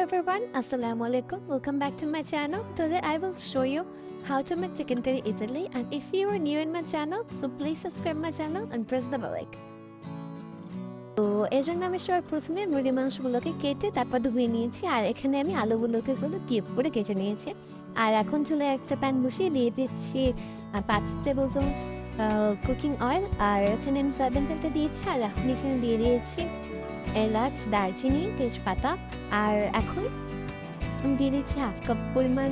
everyone, Assalamualaikum. Welcome back to my channel. Today I will show you how to make chicken curry easily, and if you are new in my channel, so please subscribe my channel and press the bell icon. তো এই জন্য আমি সবার প্রথমে মুরগির মাংসগুলোকে কেটে তারপর ধুয়ে নিয়েছি, আর এখানে আমি আলুগুলোকে কিউব করে কেটে নিয়েছি। আর এখন চুলে একটা প্যান বসিয়ে দিয়ে দিচ্ছি 5 টেবিল চামচ কুকিং অয়েল, আর এখানে আমি সয়াবিন তেলটা দিয়েছি, আর এখন এখানে দিয়ে দিয়েছি এলাচ, দারচিনি, তেজপাতা, আর এখন আমি দিয়ে দিচ্ছি হাফ কাপ পরিমাণ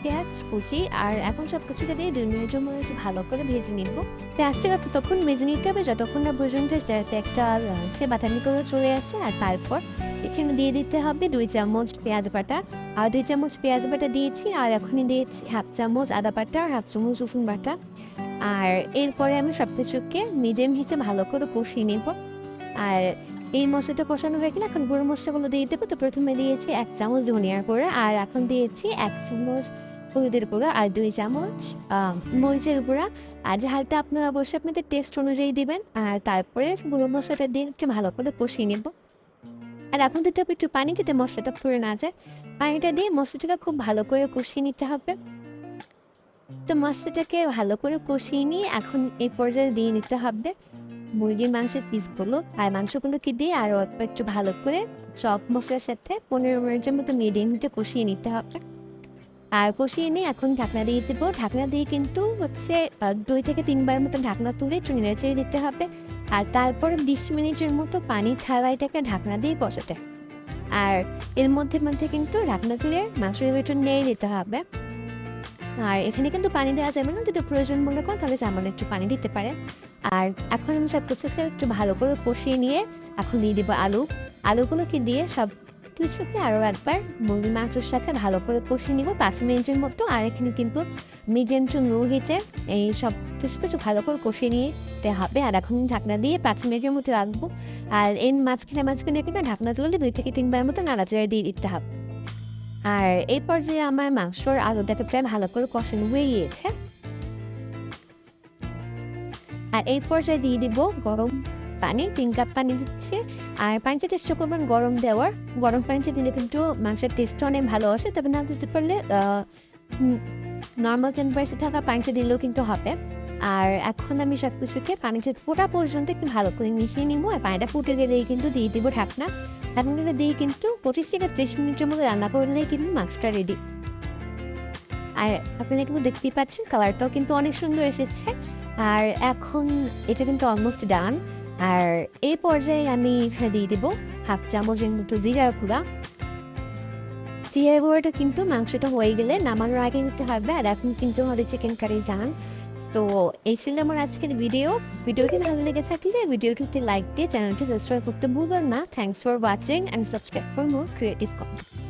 পেঁয়াজ কুচি। আর এখন সব কিছুকে দিয়ে 2 মিনিটের মতো একটু ভালো করে ভেজে নিব। পেঁয়াজটাকে ততক্ষণ ভেজে নিতে হবে যতক্ষণ না পর্যন্ত যাতে একটা লালচে বাদামি কালার চলে আসে। আর তারপর এখানে দিয়ে দিতে হবে 2 চামচ পেঁয়াজ বাটা, আর 2 চামচ পেঁয়াজ বাটা দিয়েছি। আর এখনই দিয়েছি হাফ চামচ আদা বাটা আর হাফ চামচ রসুন বাটা। আর এরপরে আমি সব কিছুকে মিডিয়াম হিটে ভালো করে কষিয়ে নেব। আর এই মশলাটা কষানো হয়ে গেলে এখন গুঁড়ো মশলাগুলো দিয়ে দেবো। তো প্রথমে দিয়েছি 1 চামচ ধনিয়ার গুঁড়া, আর এখন দিয়েছি 1 চামচ হলুদের গুঁড়া, আর 2 চামচ মরিচের গুঁড়া। আর ঝালটা আপনারা অবশ্যই আপনাদের টেস্ট অনুযায়ী দিবেন। আর তারপরে গুঁড়ো মশলাটা দিয়ে একটু ভালো করে কষিয়ে নেব। আর এখন দিতে হবে একটু পানি, যাতে মশলাটা পুড়ে না যায়। পানিটা দিয়ে মশলাটাকে খুব ভালো করে কষিয়ে নিতে হবে। তো মশলাটাকে ভালো করে কষিয়ে নিয়ে এখন এই পর্যায়ে দিয়ে নিতে হবে মুরগির মাংসের পিসগুলো, আর মাংসগুলোকে দিয়ে আরও একটু ভালো করে সব মশলার সাথে 15 মিনিটের মতো মিডিয়াম হিটে কষিয়ে নিতে হবে। আর কষিয়ে নিয়ে এখন ঢাকনা দিয়ে দেবো। ঢাকনা দিয়ে কিন্তু 2 থেকে 3 বার মতো ঢাকনা তুলে একটু নেড়েচেড়ে দিতে হবে। আর তারপরে 20 মিনিটের মতো পানি ছাড়া এটাকে ঢাকনা দিয়ে কষাতে। আর এর মধ্যে কিন্তু ঢাকনা তুলে মাংসের ভিতর নেড়ে দিতে হবে। আর এখানে কিন্তু পানি দেওয়া যাবে না, যদি প্রয়োজন মনে করেন তাহলে সামান্য একটু পানি দিতে পারে। আর এখন আমি সব কিছুকে একটু ভালো করে কষিয়ে নিয়ে এখন দিয়ে দেবো আলুগুলোকে দিয়ে সব কিছুকে আরও একবার মুরগির মাংসের সাথে ভালো করে কষিয়ে নিব 5 মিনিটের মতো। আর এখানে কিন্তু মিডিয়াম টু লো হিটে এই সব কিছু ভালো করে কষিয়ে নিতে হবে। আর এখন ঢাকনা দিয়ে 5 মিনিটের মতো রাখবো। আর এর মাঝখানে কিন্তু ঢাকনা তুলে 2 থেকে 3 বার মতো নাড়াচাড়া দিয়ে দিতে হবে। আর এই পর্যায়ে আমার মাংসর আলুটাকে প্রায় ভালো করে কষানো হয়ে গিয়েছে। আর এই পর্যায়ে দিয়ে দিব গরম পানি, 3 কাপ পানি দিচ্ছি। আর পানিটা চেষ্টা করবেন গরম দেওয়ার। গরম পানিতে দিলে কিন্তু মাংসের টেস্টটা অনেক ভালো আসে, তবে না দিতে পারলে নর্মাল টেম্পারেচার থাকা পানিটা দিলেও কিন্তু হবে। আর এখন আমি সব কিছুকে পানিটা ফোটা পর্যন্ত একটু ভালো করে মিশিয়ে নিব। আর পানিটা ফুটে গেলেই কিন্তু দিয়ে দিব ঢাকনা। ঢাকনাটা দিয়ে কিন্তু 25 থেকে 30 মিনিটের মতো রান্না করলেই কিন্তু মাংসটা রেডি। আর আপনারা কিন্তু দেখতেই পাচ্ছেন কালারটাও কিন্তু অনেক সুন্দর এসেছে। আর এখন এটা কিন্তু অলমোস্ট ডান। আর এই পর্যায়ে আমি এখানে দিয়ে দেবো হাফ চামচের মতো জিরার গুঁড়া। জিরার গুঁড়াটা কিন্তু মাংসটা হয়ে গেলে নামানোর আগে নিতে হবে। আর এখন কিন্তু আমাদের চিকেন কারি ডান। তো এই ছিল আমার আজকের ভিডিওটি ভালো লেগে থাকলে ভিডিওটিতে লাইক দিয়ে চ্যানেলটি সাবস্ক্রাইব করতে ভুলবেন না। Thanks for watching and subscribe for more creative content.